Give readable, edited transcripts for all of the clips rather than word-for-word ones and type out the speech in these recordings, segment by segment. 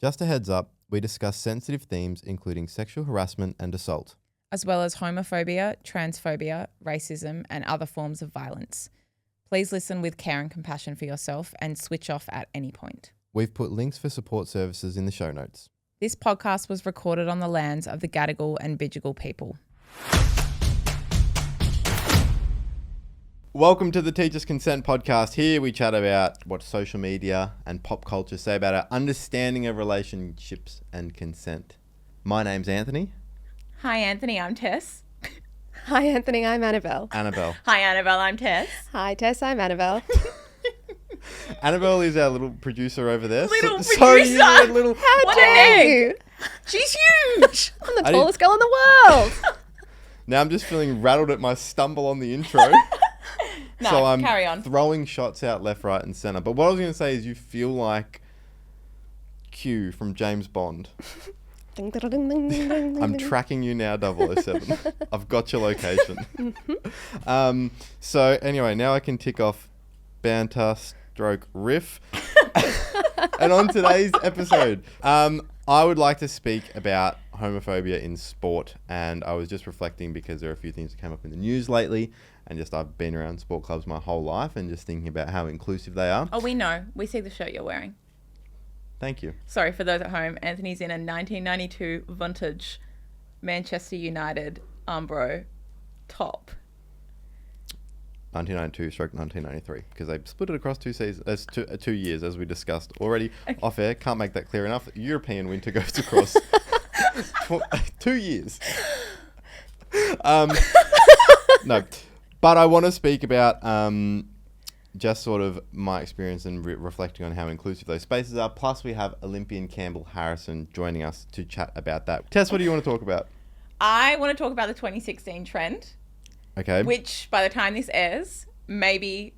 Just a heads up, we discuss sensitive themes including sexual harassment and assault, as well as homophobia, transphobia, racism, and other forms of violence. Please listen with care and compassion for yourself and switch off at any point. We've put links for support services in the show notes. This podcast was recorded on the lands of the Gadigal and Bidjigal people. Welcome to the Teachers Consent Podcast. Here we chat about what social media and pop culture say about our understanding of relationships and consent. My name's Anthony. Hi, Anthony. I'm Tess. Hi, Anthony. I'm Annabelle. Annabelle. Hi, Annabelle. I'm Tess. Hi, Tess. I'm Annabelle. Annabelle is our little producer over there. Little So producer? you a little... How What dare an you? She's huge. I'm the I tallest girl in the world. Now I'm just feeling rattled at my stumble on the intro. No, So I'm carry on. throwing shots out left, right and centre. But what I was going to say is you feel like Q from James Bond. Ding, ding, ding, ding, ding, ding, I'm ding. tracking you now, 007. I've got your location. So anyway, now I can tick off banter stroke riff. And on today's episode, I would like to speak about homophobia in sport. And I was just reflecting because there are a few things that came up in the news lately. And just I've been around sport clubs my whole life and just thinking about how inclusive they are. Oh, we know. We see the shirt you're wearing. Thank you. Sorry, for those at home, Anthony's in a 1992 vintage Manchester United Umbro top. 1992/1993 because they split it across 2 seasons, 2 years as we discussed already off air. Can't make that clear enough. European winter goes across 2 years. No, but I want to speak about just sort of my experience and reflecting on how inclusive those spaces are. Plus, we have Olympian Campbell Harrison joining us to chat about that. Tess, what do you want to talk about? I want to talk about the 2016 trend, Okay. which by the time this airs, maybe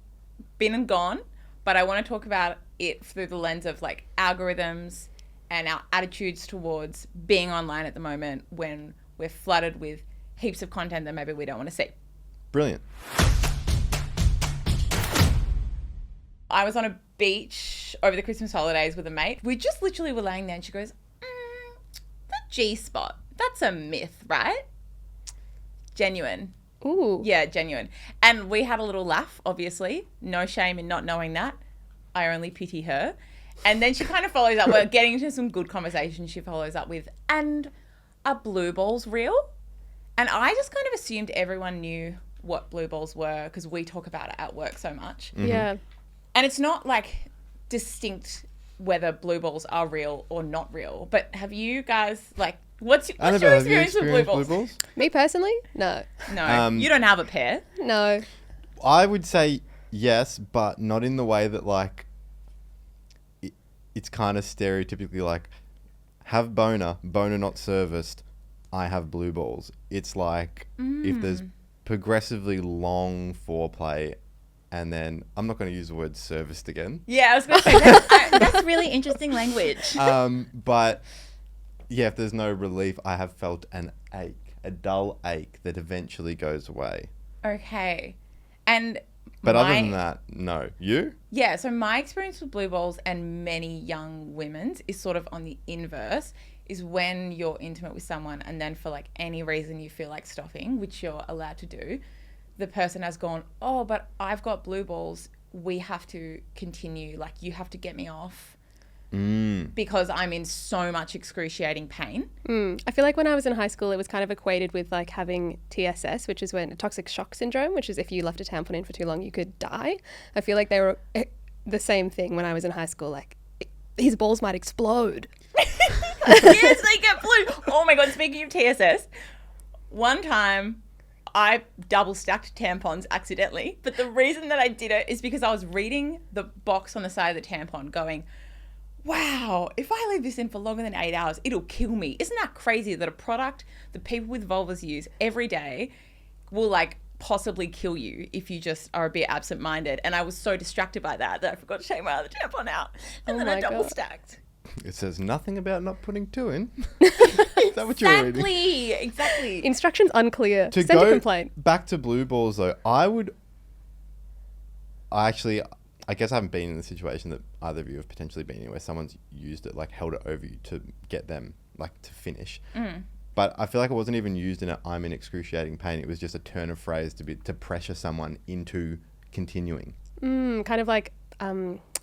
been and gone, but I want to talk about it through the lens of like algorithms and our attitudes towards being online at the moment when we're flooded with heaps of content that maybe we don't want to see. Brilliant. I was on a beach over the Christmas holidays with a mate. We just literally were laying there and she goes, the G-spot, that's a myth, right? Genuine. Ooh. Yeah, genuine. And we had a little laugh, obviously. No shame in not knowing that. I only pity her. And then she kind of follows up. We're getting into some good conversation. She follows up with, and are blue balls real? And I just kind of assumed everyone knew what blue balls were because we talk about it at work so much. Mm-hmm. Yeah. And it's not like distinct whether blue balls are real or not real. But have you guys, like, what's your Annabelle, have you experience with blue experienced balls? blue balls? Me personally? No. No, you don't have a pair. No. I would say yes, but not in the way that like it's kind of stereotypically like have boner not serviced, I have blue balls. It's like if there's progressively long foreplay and then I'm not going to use the word serviced again. Yeah, I was going to say that's really interesting language. But yeah, if there's no relief, I have felt an ache, a dull ache that eventually goes away. Okay. And But other than that, no. You? yeah, so my experience with blue balls and many young women's is sort of on the inverse, is when you're intimate with someone and then for like any reason you feel like stopping, which you're allowed to do, the person has gone, oh, but I've got blue balls. We have to continue. Like, you have to get me off because I'm in so much excruciating pain. I feel like when I was in high school, it was kind of equated with like having TSS, which is when toxic shock syndrome, which is if you left a tampon in for too long, you could die. I feel like they were the same thing when I was in high school. Like, his balls might explode. Yes, they get blue. Oh my God, speaking of TSS, one time I double stacked tampons accidentally, but the reason that I did it is because I was reading the box on the side of the tampon going, wow, if I leave this in for longer than 8 hours, it'll kill me. Isn't that crazy that a product that people with vulvas use every day will like possibly kill you if you just are a bit absent-minded? And I was so distracted by that I forgot to take my other tampon out. And then I double stacked. It says nothing about not putting 2 in. Is that what you're reading? Exactly. Instructions unclear. To Send go a complaint. back to blue balls though, I guess I haven't been in the situation that either of you have potentially been in where someone's used it, like held it over you to get them like to finish. But I feel like it wasn't even used in a I'm in excruciating pain. It was just a turn of phrase to pressure someone into continuing. Kind of like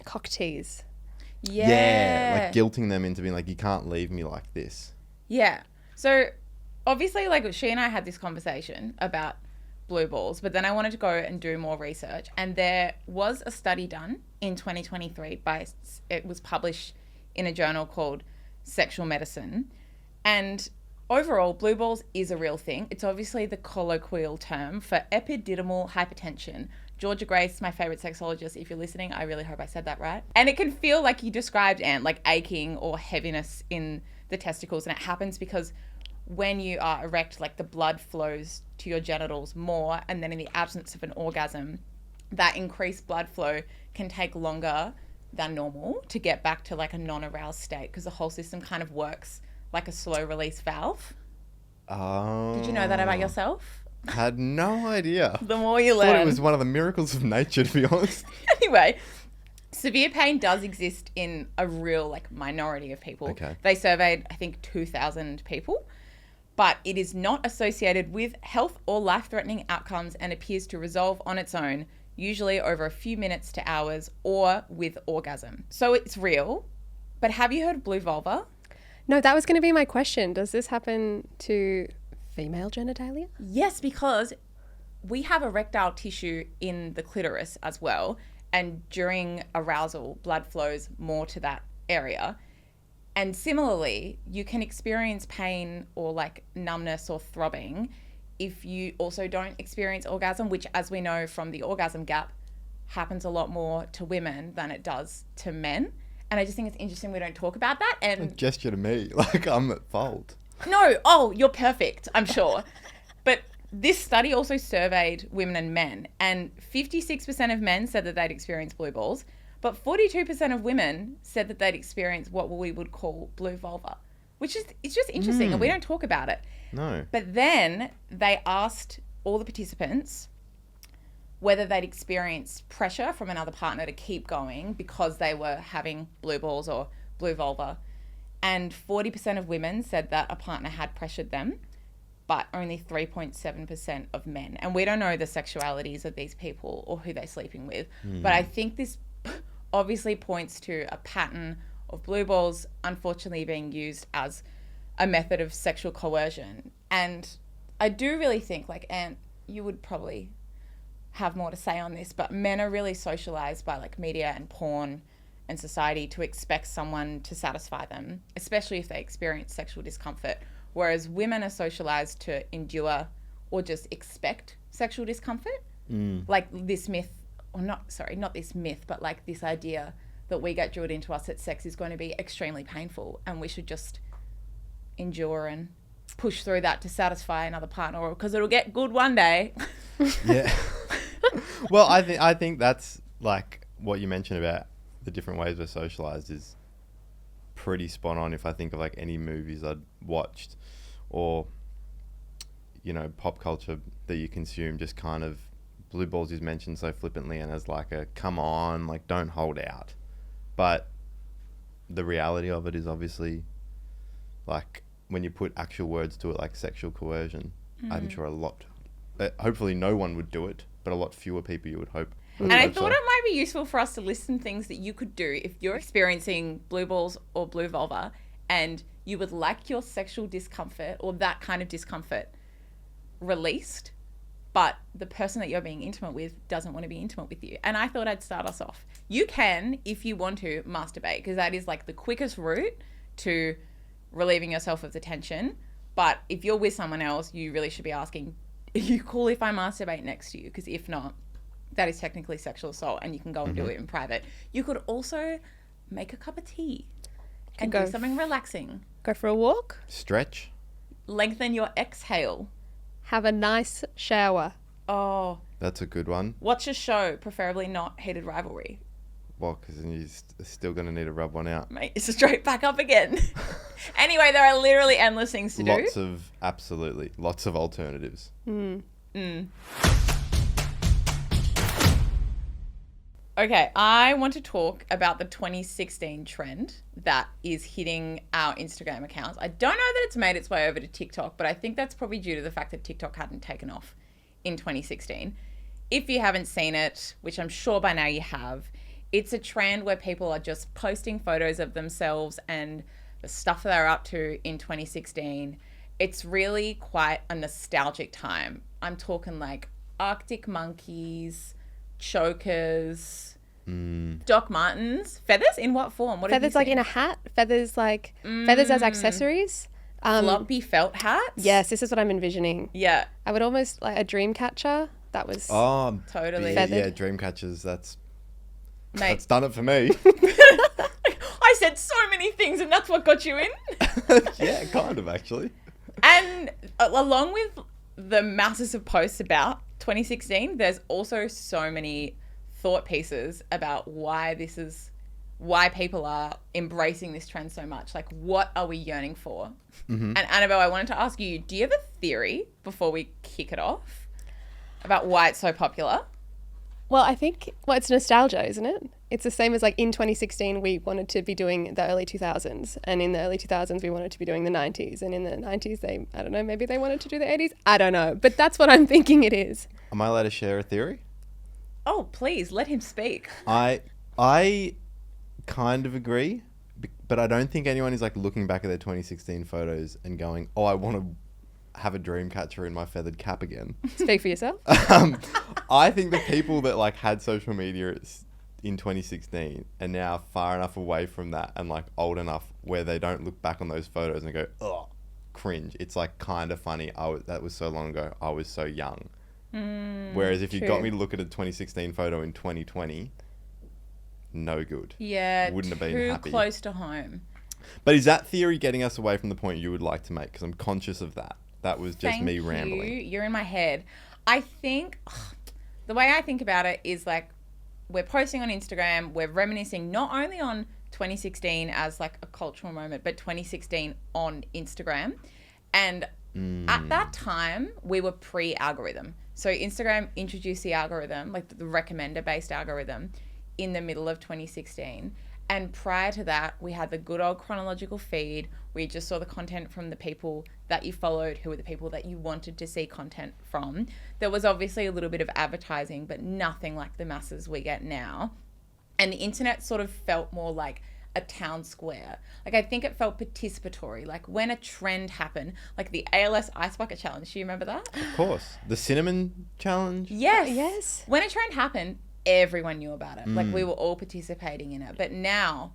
cock tease. Yeah. Like guilting them into being like, you can't leave me like this. Yeah. So obviously, like, she and I had this conversation about blue balls, but then I wanted to go and do more research. And there was a study done in 2023 it was published in a journal called Sexual Medicine. And overall, blue balls is a real thing. It's obviously the colloquial term for epididymal hypertension. Georgia Grace, my favorite sexologist, if you're listening, I really hope I said that right. And it can feel like you described, Anne, like aching or heaviness in the testicles. And it happens because when you are erect, like the blood flows to your genitals more. And then in the absence of an orgasm, that increased blood flow can take longer than normal to get back to like a non-aroused state because the whole system kind of works like a slow release valve. Oh. Did you know that about yourself? Had no idea. The more you I learn. thought it was one of the miracles of nature, to be honest. Anyway, severe pain does exist in a real like minority of people. Okay. They surveyed, I think, 2,000 people, but it is not associated with health or life-threatening outcomes and appears to resolve on its own, usually over a few minutes to hours or with orgasm. So it's real. But have you heard of blue vulva? No, that was going to be my question. Does this happen to female genitalia? Yes, because we have erectile tissue in the clitoris as well. And during arousal, blood flows more to that area. And similarly, you can experience pain or like numbness or throbbing if you also don't experience orgasm, which, as we know from the orgasm gap, happens a lot more to women than it does to men. And I just think it's interesting we don't talk about that. And Gesture to me, like I'm at fault. no, oh, you're perfect, I'm sure. But this study also surveyed women and men, and 56% of men said that they'd experienced blue balls, but 42% of women said that they'd experienced what we would call blue vulva, which is, it's just interesting, and we don't talk about it. No. But then they asked all the participants whether they'd experienced pressure from another partner to keep going because they were having blue balls or blue vulva. And 40% of women said that a partner had pressured them, but only 3.7% of men. And we don't know the sexualities of these people or who they're sleeping with. But I think this obviously points to a pattern of blue balls unfortunately being used as a method of sexual coercion. And I do really think, like, and you would probably have more to say on this, but men are really socialized by like media and porn and society to expect someone to satisfy them, especially if they experience sexual discomfort, whereas women are socialized to endure or just expect sexual discomfort. Like this myth, or not this myth, but like this idea that we get drilled into us that sex is going to be extremely painful and we should just endure and push through that to satisfy another partner because it'll get good one day. Yeah. Well, I think that's like what you mentioned about the different ways we're socialized is pretty spot on. If I think of like any movies I'd watched or, you know, pop culture that you consume, just kind of blue balls is mentioned so flippantly and as like a come on, like don't hold out. But the reality of it is obviously like when you put actual words to it, like sexual coercion, I'm sure hopefully no one would do it, but a lot fewer people you would hope. And I thought it might be useful for us to list some things that you could do if you're experiencing blue balls or blue vulva and you would like your sexual discomfort or that kind of discomfort released, but the person that you're being intimate with doesn't want to be intimate with you. And I thought I'd start us off. You can, if you want to, masturbate, because that is like the quickest route to relieving yourself of the tension. But if you're with someone else, you really should be asking, are you cool if I masturbate next to you? Because if not, that is technically sexual assault and you can go and do it in private. You could also make a cup of tea and do something relaxing. Go for a walk. Stretch. Lengthen your exhale. Have a nice shower. Oh. That's a good one. Watch a show, preferably not Heated Rivalry. Well, because then you're still going to need to rub one out. Mate, it's straight back up again. Anyway, there are literally endless things to do. Lots of alternatives. Okay, I want to talk about the 2016 trend that is hitting our Instagram accounts. I don't know that it's made its way over to TikTok, but I think that's probably due to the fact that TikTok hadn't taken off in 2016. If you haven't seen it, which I'm sure by now you have, it's a trend where people are just posting photos of themselves and the stuff they're up to in 2016. It's really quite a nostalgic time. I'm talking like Arctic monkeys, chokers, Doc Martens, feathers in what form? What Feathers like in a hat, feathers like feathers as accessories. Floppy felt hats? Yes, this is what I'm envisioning. Yeah, I would almost like a dream catcher. That was totally. Yeah, Feathered. dream catchers. That's Mate, done it for me. I said so many things and that's what got you in. Yeah, kind of actually. And along with the masses of posts about 2016, there's also so many thought pieces about why people are embracing this trend so much. Like, what are we yearning for? And Annabelle, I wanted to ask you, do you have a theory before we kick it off about why it's so popular? Well, I think, it's nostalgia, isn't it? It's the same as like in 2016, we wanted to be doing the early 2000s. And in the early 2000s, we wanted to be doing the 90s. And in the 90s, I don't know, maybe they wanted to do the 80s. I don't know. But that's what I'm thinking it is. Am I allowed to share a theory? Oh, please, let him speak. I kind of agree, but I don't think anyone is like looking back at their 2016 photos and going, "Oh, I want to have a dream catcher in my feathered cap again." Speak for yourself. I think the people that like had social media in 2016 are now far enough away from that and like old enough where they don't look back on those photos and go, "Oh, cringe." It's like kind of funny. That was so long ago. I was so young. Whereas if you true. got me to look at a 2016 photo in 2020, no good. Yeah, Wouldn't have been too happy. close to home. But is that theory getting us away from the point you would like to make? Because I'm conscious of that. That was just me Thank rambling. you. You're in my head. I think the way I think about it is like we're posting on Instagram, we're reminiscing not only on 2016 as like a cultural moment, but 2016 on Instagram. And at that time, we were pre-algorithm. So Instagram introduced the algorithm, like the recommender-based algorithm, in the middle of 2016. And prior to that, we had the good old chronological feed. We just saw the content from the people that you followed, who were the people that you wanted to see content from. There was obviously a little bit of advertising, but nothing like the masses we get now. And the internet sort of felt more like a town square. Like, I think it felt participatory. Like, when a trend happened, like the ALS Ice Bucket Challenge, do you remember that? Of course. The cinnamon challenge? Yes. Yes. When a trend happened, everyone knew about it. Like, we were all participating in it. But now,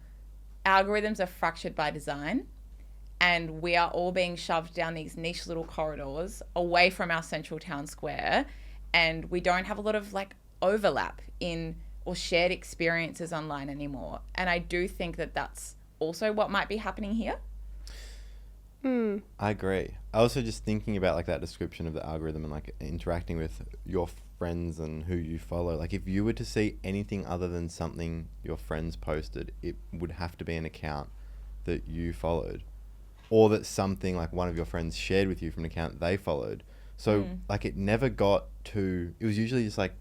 algorithms are fractured by design, and we are all being shoved down these niche little corridors away from our central town square, and we don't have a lot of, like, overlap in or shared experiences online anymore. And I do think that that's also what might be happening here. I agree. I also just thinking about like that description of the algorithm and like interacting with your friends and who you follow. Like if you were to see anything other than something your friends posted, it would have to be an account that you followed, or that something like one of your friends shared with you from an account they followed. So like it never got to, it was usually just like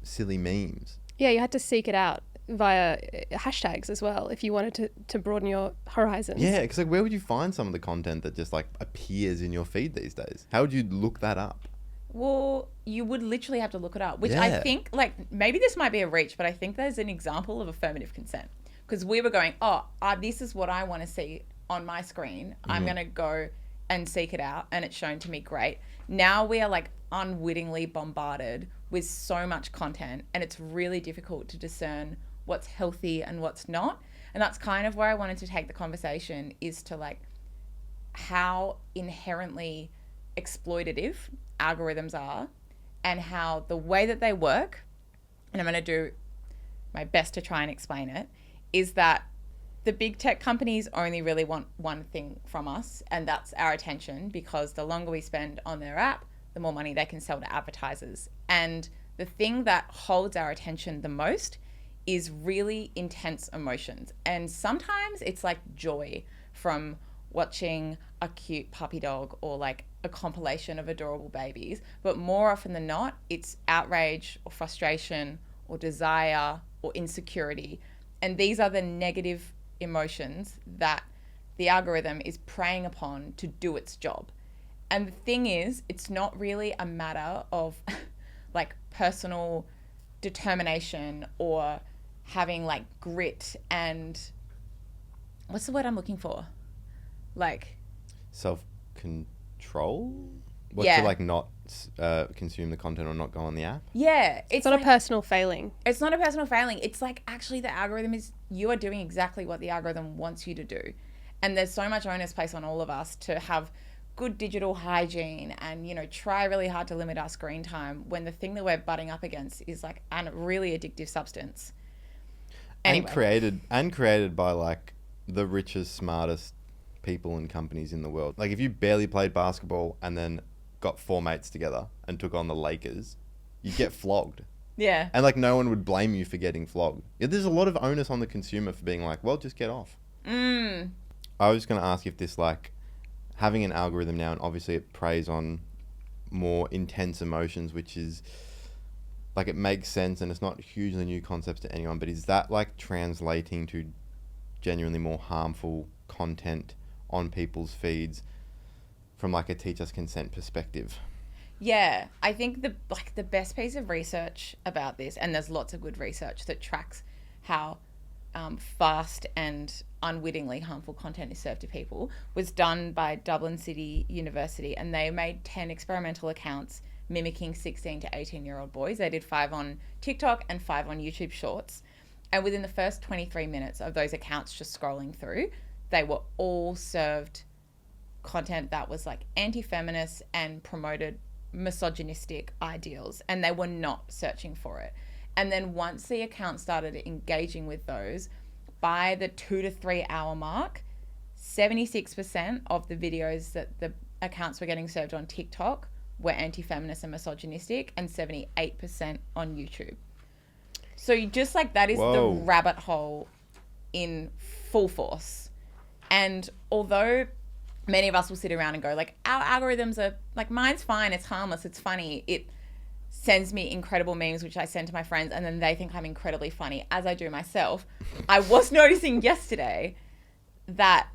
silly memes. Yeah, you had to seek it out via hashtags as well if you wanted to broaden your horizons. Yeah, because like where would you find some of the content that just like appears in your feed these days? How would you look that up? Well, you would literally have to look it up, which I Yeah. think, like, maybe this might be a reach, but I think there's an example of affirmative consent. Because we were going, this is what I want to see on my screen. I'm going to go and seek it out, and it's shown to me, great. Now we are, like, unwittingly bombarded with so much content, and it's really difficult to discern what's healthy and what's not. And that's kind of where I wanted to take the conversation, is to, like, how inherently exploitative algorithms are, and how the way that they work, and I'm going to do my best to try and explain it, is that the big tech companies only really want one thing from us, and that's our attention, because the longer we spend on their app, the more money they can sell to advertisers. And the thing that holds our attention the most is really intense emotions. And sometimes it's like joy from watching a cute puppy dog or like a compilation of adorable babies. But more often than not, it's outrage or frustration or desire or insecurity. And these are the negative emotions that the algorithm is preying upon to do its job. And the thing is, it's not really a matter of like personal determination or having like grit and what's the word I'm looking for? Like self-control? What, yeah. to like not consume the content or not go on the app? Yeah. It's not like, a personal failing. It's not a personal failing. It's like actually the algorithm is, you are doing exactly what the algorithm wants you to do. And there's so much onus placed on all of us to have good digital hygiene and, you know, try really hard to limit our screen time when the thing that we're butting up against is like a really addictive substance. Anyway. And created by like the richest, smartest people and companies in the world. Like if you barely played basketball and then got 4 mates together and took on the Lakers, you'd get flogged. Yeah. And like no one would blame you for getting flogged. Yeah, there's a lot of onus on the consumer for being like, well, just get off. I was going to ask if this like having an algorithm now, and obviously it preys on more intense emotions, which is like it makes sense and it's not hugely new concepts to anyone, but is that like translating to genuinely more harmful content on people's feeds from like a teach us consent perspective? Yeah, I think the best piece of research about this, and there's lots of good research that tracks how fast and unwittingly harmful content is served to people, was done by Dublin City University, and they made 10 experimental accounts mimicking 16 to 18-year-old boys. They did 5 on TikTok and 5 on YouTube Shorts. And within the first 23 minutes of those accounts just scrolling through, they were all served content that was like anti-feminist and promoted misogynistic ideals, and they were not searching for it. And then once the account started engaging with those, by the 2 to 3 hour mark, 76% of the videos that the accounts were getting served on TikTok were anti-feminist and misogynistic, and 78% on YouTube. So you just like, that is Whoa. the rabbit hole in full force. And although many of us will sit around and go like, our algorithms are like, mine's fine, it's harmless, it's funny, it sends me incredible memes which I send to my friends, and then they think I'm incredibly funny, as I do myself. I was noticing yesterday that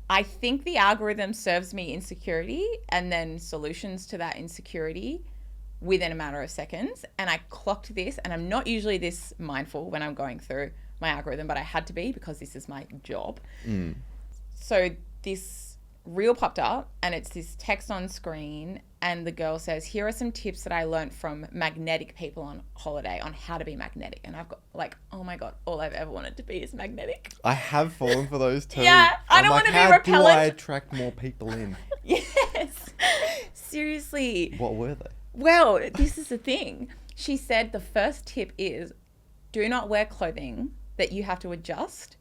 I think the algorithm serves me insecurity and then solutions to that insecurity within a matter of seconds. And I clocked this, and I'm not usually this mindful when I'm going through my algorithm, but I had to be because this is my job. So this reel popped up, and it's this text on screen, and the girl says, here are some tips that I learned from magnetic people on holiday on how to be magnetic. And I've got like, oh my God, all I've ever wanted to be is magnetic. I have fallen for those too. Yeah, I don't want to be repellent. How do I attract more people in? Yes. Seriously. What were they? Well, this is the thing. She said the first tip is do not wear clothing that you have to adjust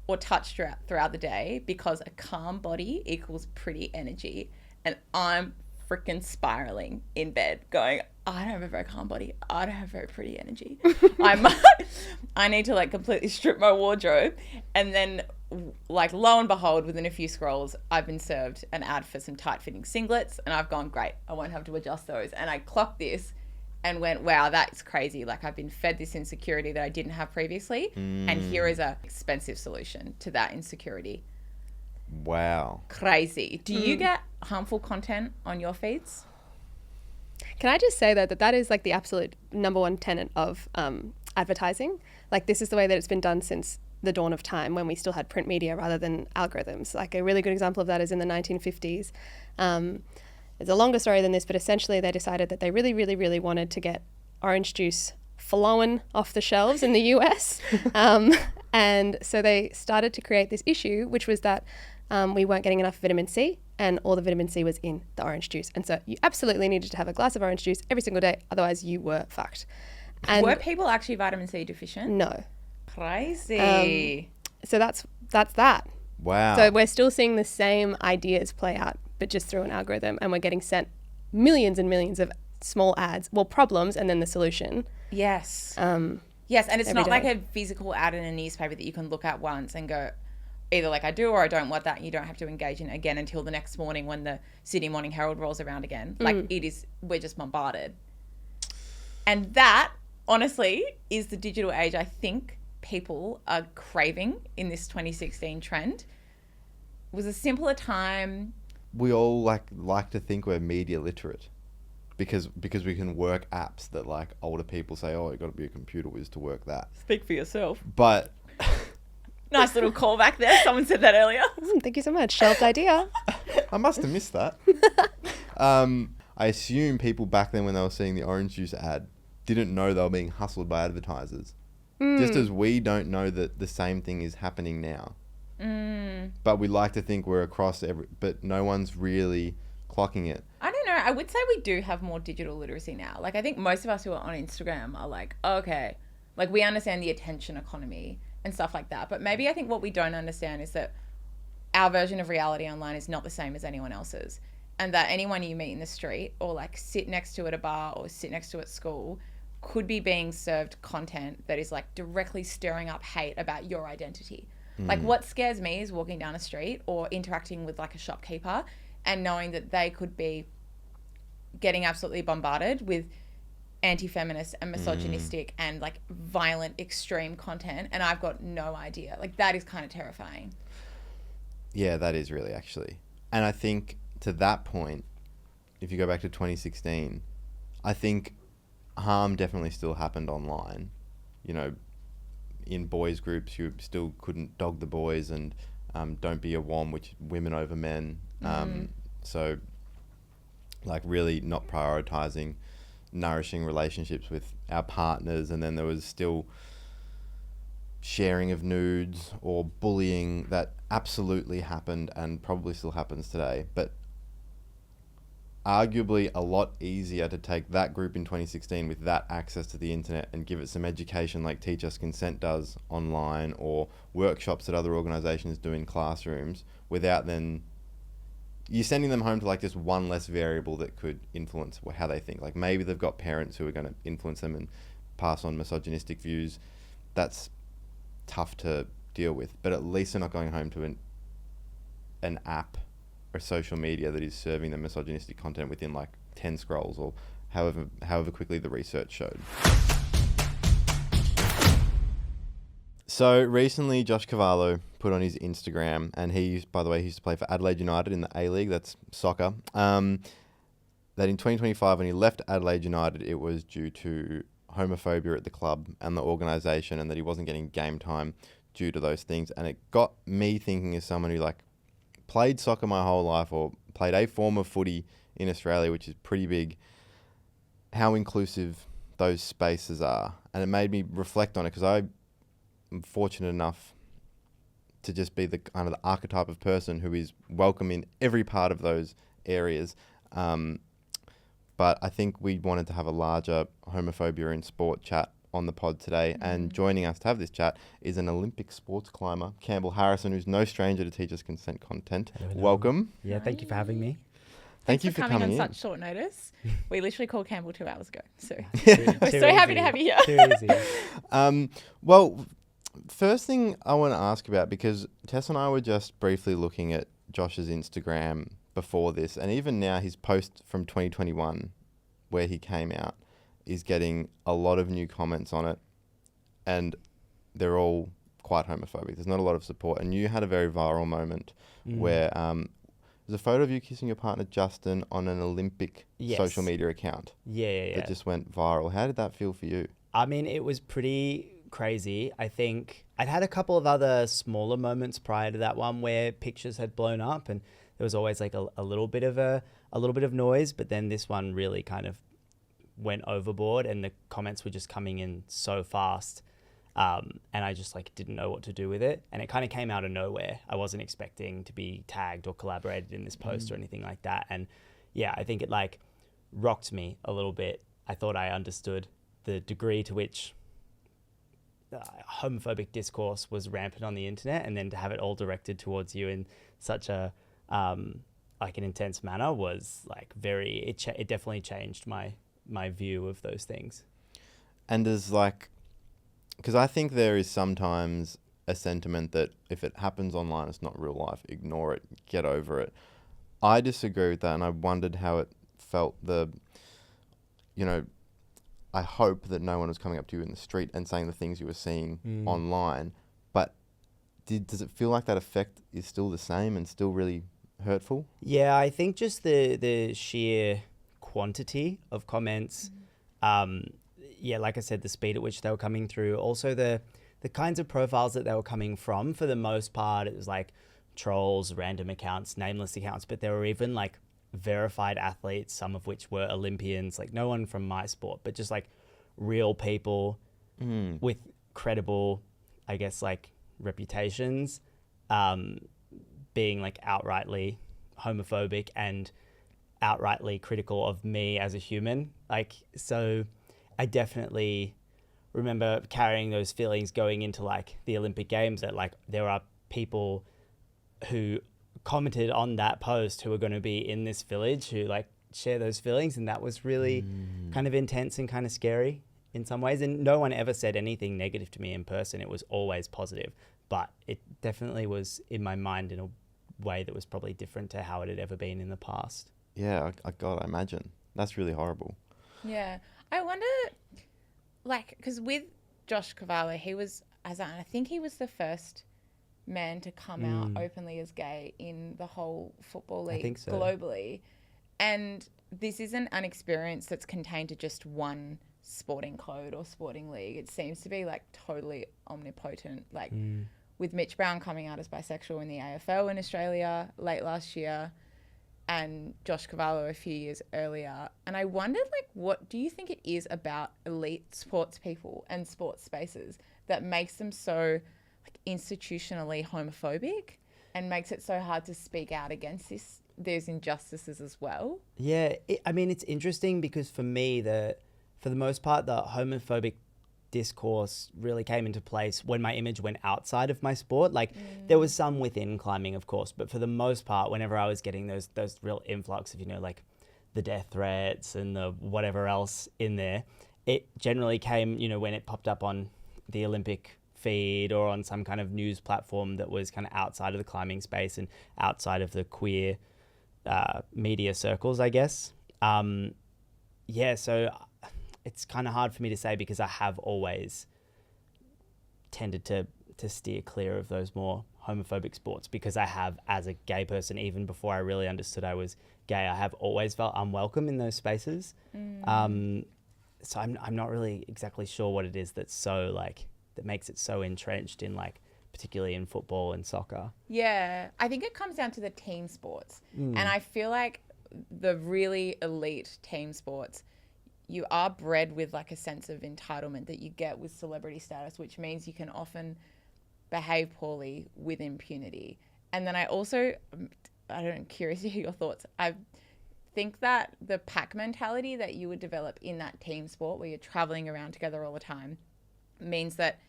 or touch throughout the day, because a calm body equals pretty energy. And I'm freaking spiraling in bed going, I don't have a very calm body. I don't have very pretty energy. I need to like completely strip my wardrobe. And then like lo and behold, within a few scrolls, I've been served an ad for some tight fitting singlets, and I've gone, great, I won't have to adjust those. And I clocked this and went, wow, that's crazy. Like I've been fed this insecurity that I didn't have previously. And here is a expensive solution to that insecurity. Wow. Crazy. Do you get harmful content on your feeds? Can I just say that is like the absolute number one tenet of advertising. Like this is the way that it's been done since the dawn of time, when we still had print media rather than algorithms. Like a really good example of that is in the 1950s. It's a longer story than this, but essentially they decided that they really, really, really wanted to get orange juice flowing off the shelves in the US. And so they started to create this issue, which was that we weren't getting enough vitamin C, and all the vitamin C was in the orange juice. And so you absolutely needed to have a glass of orange juice every single day, otherwise you were fucked. And were people actually vitamin C deficient? No. Crazy. So that's that. Wow. So we're still seeing the same ideas play out, but just through an algorithm, and we're getting sent millions and millions of small ads, problems, and then the solution. Yes. Yes, and it's not day. like a physical ad in a newspaper that you can look at once and go, either like I do or I don't want that, and you don't have to engage in it again until the next morning when the Sydney Morning Herald rolls around again. Like we're just bombarded. And that honestly is the digital age I think people are craving in this 2016 trend. It was a simpler time. We all like to think we're media literate because we can work apps that like older people say, oh, you got to be a computer whiz to work that. Speak for yourself. But nice little callback there. Someone said that earlier. Thank you so much. Shelved idea. I must have missed that. I assume people back then when they were seeing the orange juice ad didn't know they were being hustled by advertisers. Just as we don't know that the same thing is happening now. But we like to think we're across but no one's really clocking it. I don't know. I would say we do have more digital literacy now. Like, I think most of us who are on Instagram are like, oh, okay, like we understand the attention economy and stuff like that. But maybe I think what we don't understand is that our version of reality online is not the same as anyone else's. And that anyone you meet in the street or like sit next to at a bar or sit next to at school could be being served content that is like directly stirring up hate about your identity. Like, what scares me is walking down a street or interacting with like a shopkeeper and knowing that they could be getting absolutely bombarded with anti-feminist and misogynistic and like violent extreme content, and I've got no idea. Like, that is kind of terrifying. Yeah, that is really actually. And I think to that point, if you go back to 2016, I think harm definitely still happened online. You know, in boys groups, you still couldn't dog the boys and don't be a wom, which women over men. So like really not prioritizing nourishing relationships with our partners. And then there was still sharing of nudes or bullying that absolutely happened and probably still happens today. But arguably a lot easier to take that group in 2016 with that access to the internet and give it some education like Teach Us Consent does online or workshops that other organisations do in classrooms, without then you're sending them home to like just one less variable that could influence how they think. Like maybe they've got parents who are going to influence them and pass on misogynistic views. That's tough to deal with, but at least they're not going home to an app or social media that is serving them misogynistic content within like 10 scrolls or however quickly the research showed. So recently Josh Cavallo put on his Instagram, and he used to play for Adelaide United in the A-League, that's soccer, that in 2025 when he left Adelaide United it was due to homophobia at the club and the organisation, and that he wasn't getting game time due to those things. And it got me thinking, as someone who like played soccer my whole life or played a form of footy in Australia, which is pretty big, how inclusive those spaces are. And it made me reflect on it, because I'm fortunate enough to just be the kind of the archetype of person who is welcome in every part of those areas. But I think we wanted to have a larger homophobia in sport chat on the pod today. And joining us to have this chat is an Olympic sports climber, Campbell Harrison, who's no stranger to Teach Us Consent content. Hello. Welcome. Yeah, thank you for having me. Thank you for coming on in. such short notice. We literally called Campbell 2 hours ago. So Too we're so happy to have you here. Too easy. Well, first thing I want to ask about, because Tess and I were just briefly looking at Josh's Instagram before this, and even now his post from 2021 where he came out is getting a lot of new comments on it, and they're all quite homophobic. There's not a lot of support. And you had a very viral moment where there's a photo of you kissing your partner Justin on an Olympic social media account. Yeah. That just went viral. How did that feel for you? I mean, it was pretty crazy. I think I'd had a couple of other smaller moments prior to that one where pictures had blown up, and there was always like a little bit of noise, but then this one really kind of went overboard, and the comments were just coming in so fast, and I just like didn't know what to do with it, and it kind of came out of nowhere. I wasn't expecting to be tagged or collaborated in this post or anything like that, and yeah, I think it like rocked me a little bit. I thought I understood the degree to which homophobic discourse was rampant on the internet, and then to have it all directed towards you in such a like an intense manner was like it definitely changed my view of those things. And there's like, because I think there is sometimes a sentiment that if it happens online, it's not real life, ignore it, get over it. I disagree with that, and I wondered how it felt, I hope that no one was coming up to you in the street and saying the things you were seeing online. But does it feel like that effect is still the same and still really hurtful? Yeah, I think just the sheer quantity of comments, like I said, the speed at which they were coming through, also the kinds of profiles that they were coming from. For the most part, it was like trolls, random accounts, nameless accounts, but there were even like verified athletes, some of which were Olympians, like no one from my sport, but just like real people with credible, I guess, like reputations, being like outrightly homophobic and outrightly critical of me as a human. Like, so I definitely remember carrying those feelings going into like the Olympic Games, that like there are people who commented on that post who are going to be in this village who like share those feelings, and that was really kind of intense and kind of scary in some ways. And no one ever said anything negative to me in person. It was always positive, but it definitely was in my mind in a way that was probably different to how it had ever been in the past. Yeah, I imagine. That's really horrible. Yeah. I wonder, like, because with Josh Cavallo, he was, I think he was the first man to come out openly as gay in the whole football league, I think so, globally. And this isn't an experience that's contained to just one sporting code or sporting league. It seems to be like totally omnipotent, like with Mitch Brown coming out as bisexual in the AFL in Australia late last year, and Josh Cavallo a few years earlier. And I wondered, like, what do you think it is about elite sports people and sports spaces that makes them so like institutionally homophobic and makes it so hard to speak out against those injustices as well? Yeah, I mean, it's interesting because for me, for the most part, the homophobic discourse really came into place when my image went outside of my sport. Like there was some within climbing, of course, but for the most part, whenever I was getting those real influx of, you know, like the death threats and the whatever else in there, it generally came, you know, when it popped up on the Olympic feed or on some kind of news platform that was kind of outside of the climbing space and outside of the queer media circles, I guess. So it's kind of hard for me to say because I have always tended to steer clear of those more homophobic sports, because I have, as a gay person, even before I really understood I was gay, I have always felt unwelcome in those spaces. So I'm not really exactly sure what it is that's so like that makes it so entrenched in, like, particularly in football and soccer. Yeah, I think it comes down to the team sports. And I feel like the really elite team sports, you are bred with like a sense of entitlement that you get with celebrity status, which means you can often behave poorly with impunity. And then I'm curious to hear your thoughts. I think that the pack mentality that you would develop in that team sport where you're traveling around together all the time means that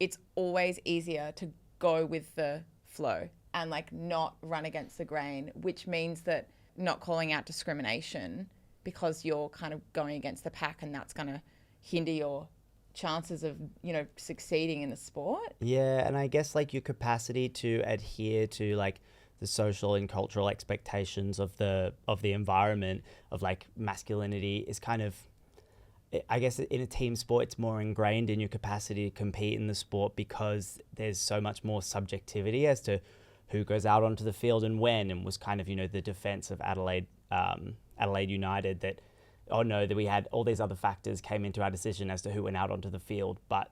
it's always easier to go with the flow and like not run against the grain, which means that not calling out discrimination because you're kind of going against the pack, and that's going to hinder your chances of, you know, succeeding in the sport. Yeah, and I guess like your capacity to adhere to like the social and cultural expectations of the environment of like masculinity is kind of, I guess in a team sport, it's more ingrained in your capacity to compete in the sport because there's so much more subjectivity as to who goes out onto the field and when, and was kind of, you know, the defense of Adelaide United that, that we had all these other factors came into our decision as to who went out onto the field. But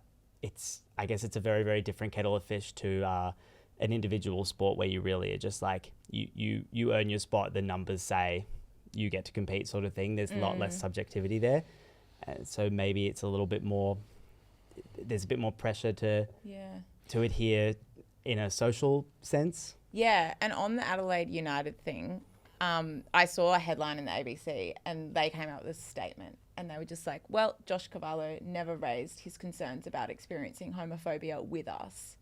I guess it's a very, very different kettle of fish to an individual sport where you really are just like, you earn your spot, the numbers say you get to compete sort of thing. There's a lot less subjectivity there. So maybe it's a little bit more, there's a bit more pressure to adhere in a social sense. Yeah, and on the Adelaide United thing, I saw a headline in the ABC and they came out with a statement and they were just like, well, Josh Cavallo never raised his concerns about experiencing homophobia with us.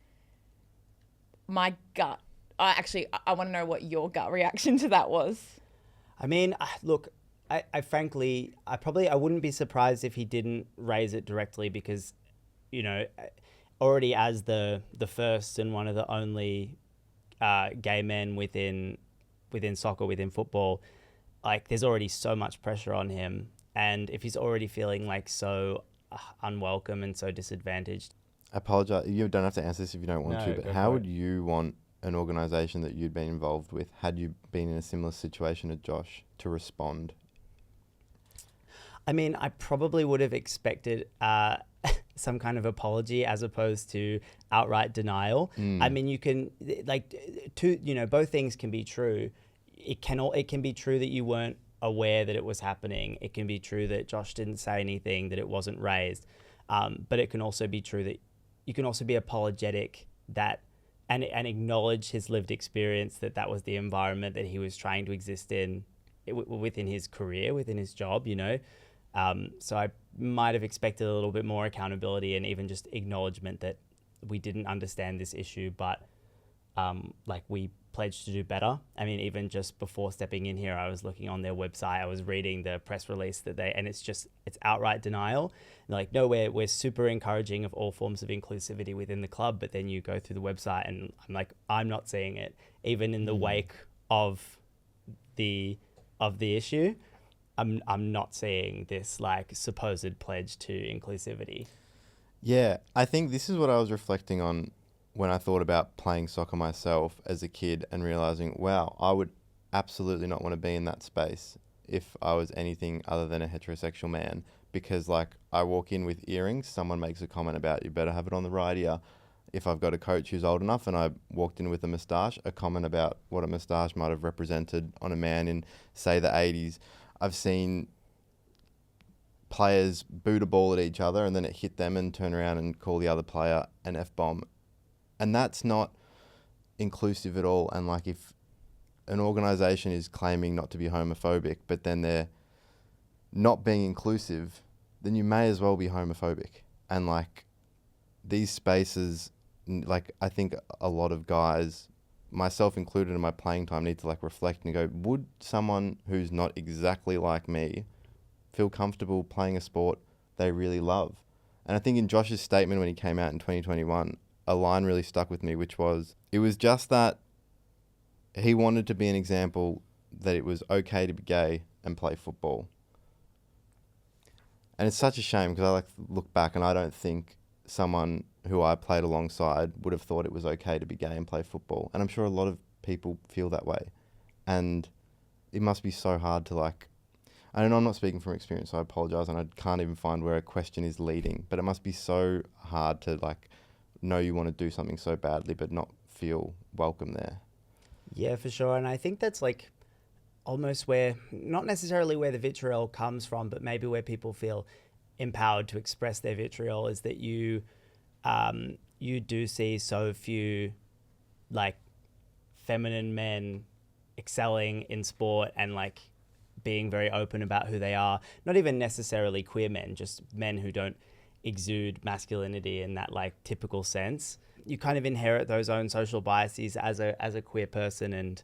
My gut, I want to know what your gut reaction to that was. I mean, look, I frankly, I wouldn't be surprised if he didn't raise it directly because, you know, already as the first and one of the only gay men within soccer, within football, like there's already so much pressure on him And if he's already feeling like so unwelcome and so disadvantaged. I apologize. You don't have to answer this if you don't want No, to, but go how for would it. you want an organisation that you'd been involved with, had you been in a similar situation to Josh, to respond? I mean, I probably would have expected some kind of apology as opposed to outright denial. I mean, you can both things can be true. It can be true that you weren't aware that it was happening. It can be true that Josh didn't say anything, that it wasn't raised. But it can also be true that you can also be apologetic that and acknowledge his lived experience, that was the environment that he was trying to exist in within his career, within his job, you know. So I might have expected a little bit more accountability and even just acknowledgement that we didn't understand this issue, but we pledged to do better. I mean, even just before stepping in here, I was looking on their website, I was reading the press release and it's outright denial. And like, no, we're super encouraging of all forms of inclusivity within the club, but then you go through the website and I'm like, I'm not seeing it. Even in the wake of the issue, I'm not seeing this like supposed pledge to inclusivity. Yeah, I think this is what I was reflecting on when I thought about playing soccer myself as a kid and realising, wow, I would absolutely not want to be in that space if I was anything other than a heterosexual man, because like I walk in with earrings, someone makes a comment about you better have it on the right ear. If I've got a coach who's old enough and I walked in with a moustache, a comment about what a moustache might have represented on a man in, say, the 80s. I've seen players boot a ball at each other and then it hit them and turn around and call the other player an F-bomb. And that's not inclusive at all. And like if an organisation is claiming not to be homophobic, but then they're not being inclusive, then you may as well be homophobic. And like these spaces, like I think a lot of guys, myself included in my playing time, need to like reflect and go, would someone who's not exactly like me feel comfortable playing a sport they really love? And I think in Josh's statement when he came out in 2021, a line really stuck with me, which was, it was just that he wanted to be an example that it was okay to be gay and play football. And it's such a shame because I like look back and I don't think someone who I played alongside would have thought it was okay to be gay and play football. And I'm sure a lot of people feel that way. And it must be so hard to like, I don't know, I'm not speaking from experience, so I apologise, and I can't even find where a question is leading, but it must be so hard to like know you want to do something so badly but not feel welcome there. Yeah, for sure. And I think that's like almost where, not necessarily where the vitriol comes from, but maybe where people feel empowered to express their vitriol, is that you do see so few like feminine men excelling in sport and like being very open about who they are. Not even necessarily queer men, just men who don't exude masculinity in that like typical sense. You kind of inherit those own social biases as a queer person, and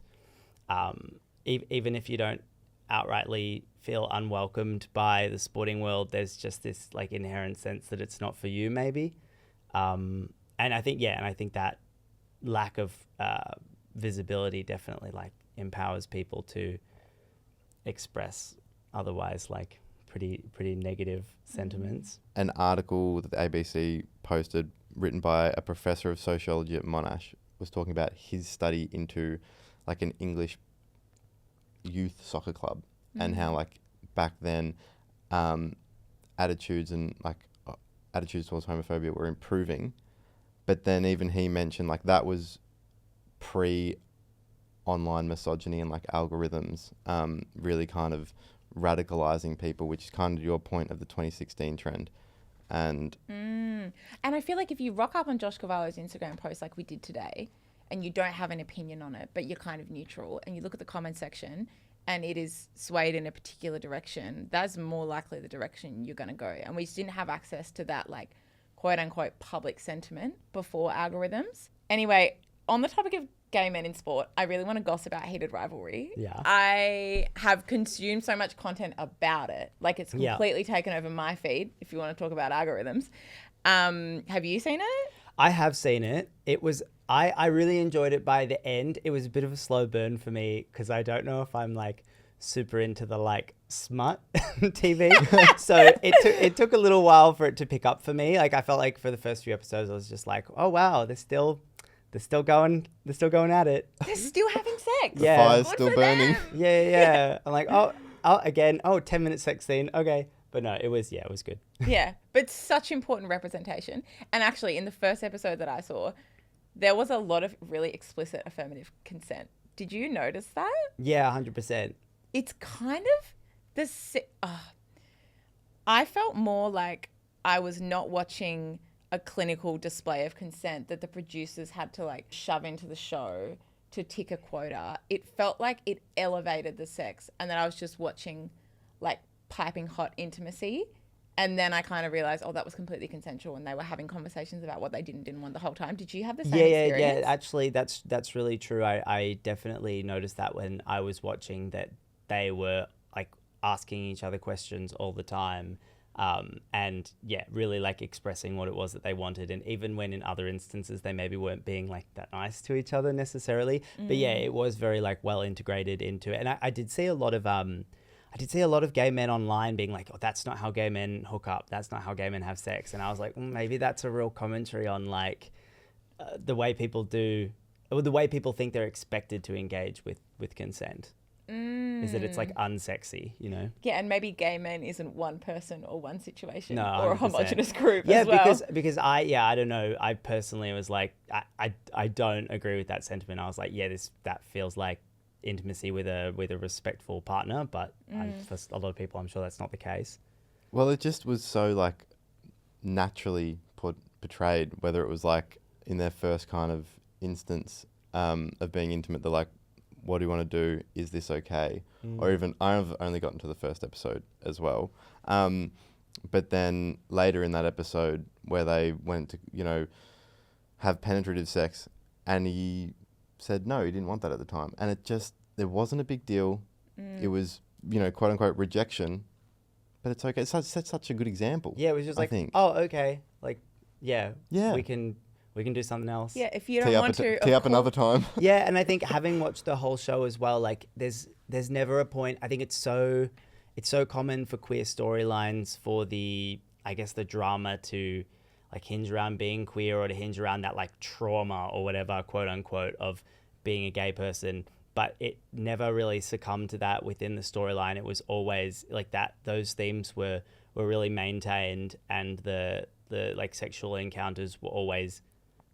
even if you don't outrightly feel unwelcomed by the sporting world, there's just this like inherent sense that it's not for you maybe. And I think that lack of visibility definitely like empowers people to express otherwise like pretty negative sentiments. An article that the ABC posted, written by a professor of sociology at Monash, was talking about his study into like an English youth soccer club and how like back then attitudes towards homophobia were improving, but then even he mentioned like that was pre-online misogyny and like algorithms really kind of radicalizing people, which is kind of your point of the 2016 trend. And I feel like if you rock up on Josh Cavallo's Instagram post like we did today and you don't have an opinion on it, but you're kind of neutral, and you look at the comment section and it is swayed in a particular direction, that's more likely the direction you're going to go. And we just didn't have access to that like quote unquote public sentiment before algorithms. Anyway, on the topic of gay men in sport, I really want to gossip about heated rivalry. Yeah. I have consumed so much content about it. Like it's completely taken over my feed, if you want to talk about algorithms. Have you seen it? I have seen it. It was, I really enjoyed it by the end. It was a bit of a slow burn for me because I don't know if I'm like super into the like smut TV. So it took a little while for it to pick up for me. Like I felt like for the first few episodes, I was just like, oh wow, they're still going at it. They're still having sex. Yeah. Fire's Good still for burning. them. Yeah. I'm like, again, 10-minute sex scene. Okay. But no, it was good. Yeah, but such important representation. And actually, in the first episode that I saw, there was a lot of really explicit affirmative consent. Did you notice that? Yeah, 100%. It's kind of I felt more like I was not watching a clinical display of consent that the producers had to like shove into the show to tick a quota. It felt like it elevated the sex, and that I was just watching like piping hot intimacy. And then I kind of realized, that was completely consensual, and they were having conversations about what they didn't want the whole time. Did you have the same experience? Yeah. Actually, that's really true. I definitely noticed that when I was watching, that they were like asking each other questions all the time, and yeah, really like expressing what it was that they wanted. And even when in other instances they maybe weren't being like that nice to each other necessarily, but yeah, it was very like well integrated into it. And I did see a lot of gay men online being like, that's not how gay men hook up. That's not how gay men have sex. And I was like, maybe that's a real commentary on like the way people think they're expected to engage with consent. Is that it's like unsexy, you know? Yeah, and maybe gay men isn't one person or one situation, No, or a 100%. homogenous group Yeah, as well. because I don't know. I personally was like, I don't agree with that sentiment. I was like, yeah, that feels like intimacy with a respectful partner, but for a lot of people, I'm sure that's not the case. Well, it just was so like naturally portrayed, whether it was like in their first kind of instance of being intimate, they're like, what do you want to do? Is this okay? Or even, I've only gotten to the first episode as well. But then later in that episode where they went to, have penetrative sex, and he said no, he didn't want that at the time. And there wasn't a big deal. It was, quote unquote rejection, but it's okay. It's such a good example. Yeah, it was just I like, think. okay. Like, yeah. We can do something else. Yeah, if you don't want to... Tee up another time. Yeah, and I think having watched the whole show as well, like there's never a point. I think it's so common for queer storylines for the drama to like hinge around being queer, or to hinge around that like trauma or whatever, quote unquote, of being a gay person. But it never really succumbed to that within the storyline. It was always like that. Those themes were really maintained, and the like sexual encounters were always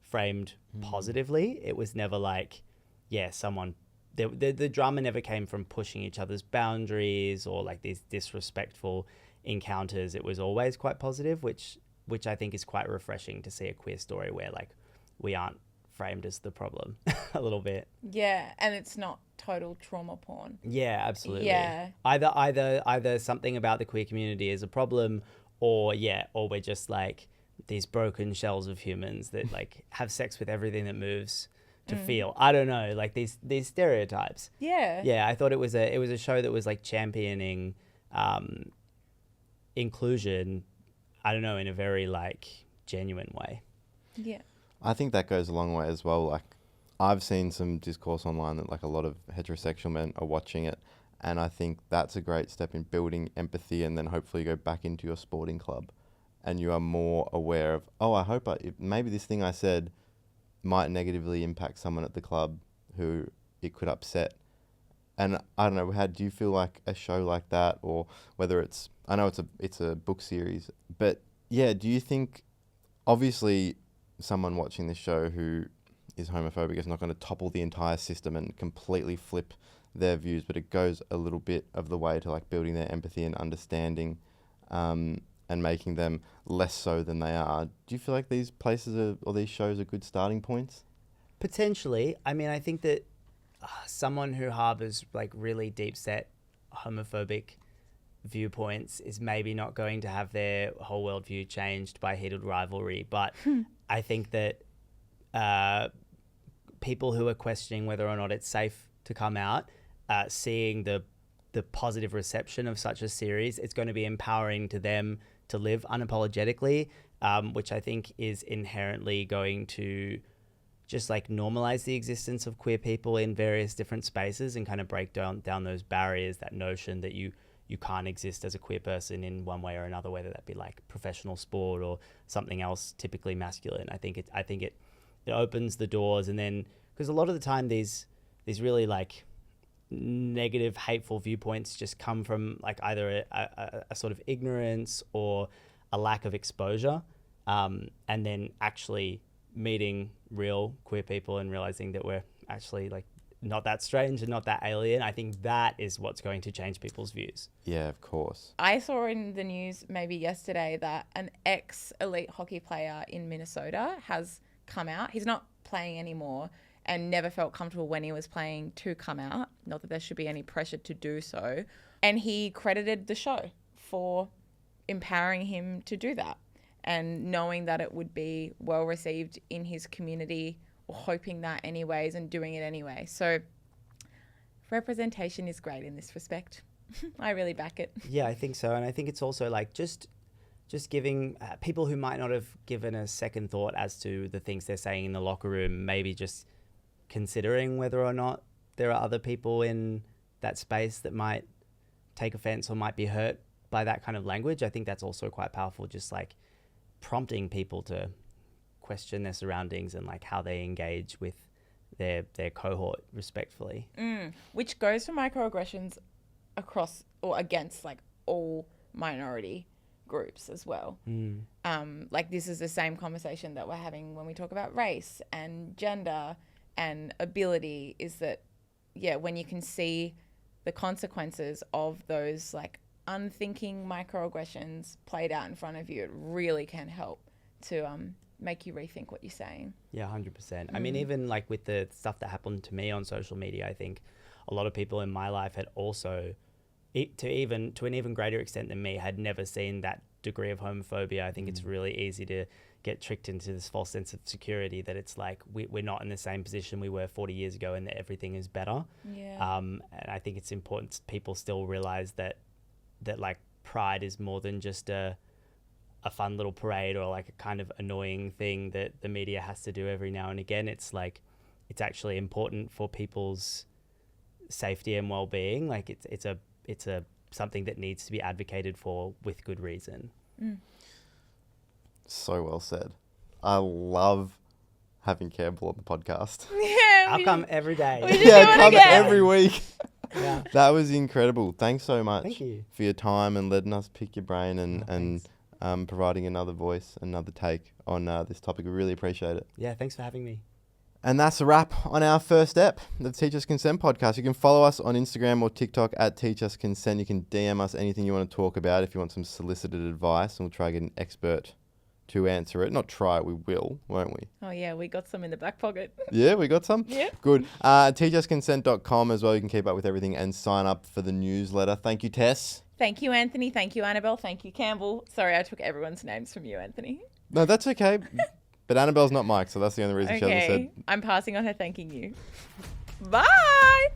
framed positively. It was never like, the drama never came from pushing each other's boundaries or like these disrespectful encounters. It was always quite positive, which I think is quite refreshing to see a queer story where like we aren't framed as the problem a little bit. Yeah, and it's not total trauma porn. Yeah, absolutely. Yeah. Either something about the queer community is a problem, or we're just like these broken shells of humans that like have sex with everything that moves to feel. I don't know, like these stereotypes. Yeah. Yeah, I thought it was a show that was like championing inclusion, I don't know, in a very like genuine way. Yeah. I think that goes a long way as well. Like, I've seen some discourse online that like a lot of heterosexual men are watching it, and I think that's a great step in building empathy, and then hopefully you go back into your sporting club and you are more aware of, I hope maybe this thing I said might negatively impact someone at the club who it could upset. And I don't know, how do you feel like a show like that, or whether it's, I know it's a book series, but yeah, do you think, obviously someone watching this show who is homophobic is not going to topple the entire system and completely flip their views, but it goes a little bit of the way to like building their empathy and understanding, and making them less so than they are. Do you feel like these places or these shows are good starting points? Potentially. I mean, I think that someone who harbors like really deep set homophobic viewpoints is maybe not going to have their whole worldview changed by heated rivalry. But I think that people who are questioning whether or not it's safe to come out, seeing the positive reception of such a series, it's going to be empowering to them to live unapologetically, which I think is inherently going to just like normalize the existence of queer people in various different spaces and kind of break down those barriers, that notion that you can't exist as a queer person in one way or another, whether that be like professional sport or something else typically masculine. I think it opens the doors, and then because a lot of the time these really like negative, hateful viewpoints just come from like either a sort of ignorance or a lack of exposure, and then actually meeting real queer people and realizing that we're actually like not that strange and not that alien. I think that is what's going to change people's views. Yeah, of course. I saw in the news maybe yesterday that an ex-elite hockey player in Minnesota has come out. He's not playing anymore and never felt comfortable when he was playing to come out. Not that there should be any pressure to do so. And he credited the show for empowering him to do that, and knowing that it would be well received in his community, or hoping that anyways, and doing it anyway. So representation is great in this respect. I really back it. Yeah, I think so. And I think it's also like just giving people who might not have given a second thought as to the things they're saying in the locker room, maybe just considering whether or not there are other people in that space that might take offense or might be hurt by that kind of language. I think that's also quite powerful, just like prompting people to question their surroundings and like how they engage with their cohort respectfully. Which goes for microaggressions across or against like all minority groups as well. Like this is the same conversation that we're having when we talk about race and gender and ability, is that, yeah, when you can see the consequences of those like unthinking microaggressions played out in front of you, it really can help to make you rethink what you're saying. Yeah, 100%. I mean, even like with the stuff that happened to me on social media, I think a lot of people in my life had also, to an even greater extent than me, had never seen that degree of homophobia. I think it's really easy to get tricked into this false sense of security that it's like we're not in the same position we were 40 years ago and that everything is better. Yeah. And I think it's important people still realize that like pride is more than just a fun little parade or like a kind of annoying thing that the media has to do every now and again. It's like, it's actually important for people's safety and well-being. Like it's a something that needs to be advocated for with good reason. So well said. I love having Campbell on the podcast. Yeah. I'll come every day. We should Yeah, do it come again. every week. Yeah. That was incredible. Thanks so much Thank you. for your time and letting us pick your brain and providing another voice, another take on this topic. We really appreciate it. Yeah, thanks for having me. And that's a wrap on our first ep, the Teach Us Consent podcast. You can follow us on Instagram or TikTok at Teach Us Consent. You can DM us anything you want to talk about if you want some solicited advice, and we'll try to get an expert to answer it. Not try it, we will, won't we? Oh yeah, we got some in the back pocket. Yeah, we got some? Yeah. Good. teachusconsent.com as well. You can keep up with everything and sign up for the newsletter. Thank you, Tess. Thank you, Anthony. Thank you, Annabelle. Thank you, Campbell. Sorry, I took everyone's names from you, Anthony. No, that's okay. But Annabelle's not Mike, so that's the only reason she hasn't Okay, said. I'm passing on her thanking you. Bye.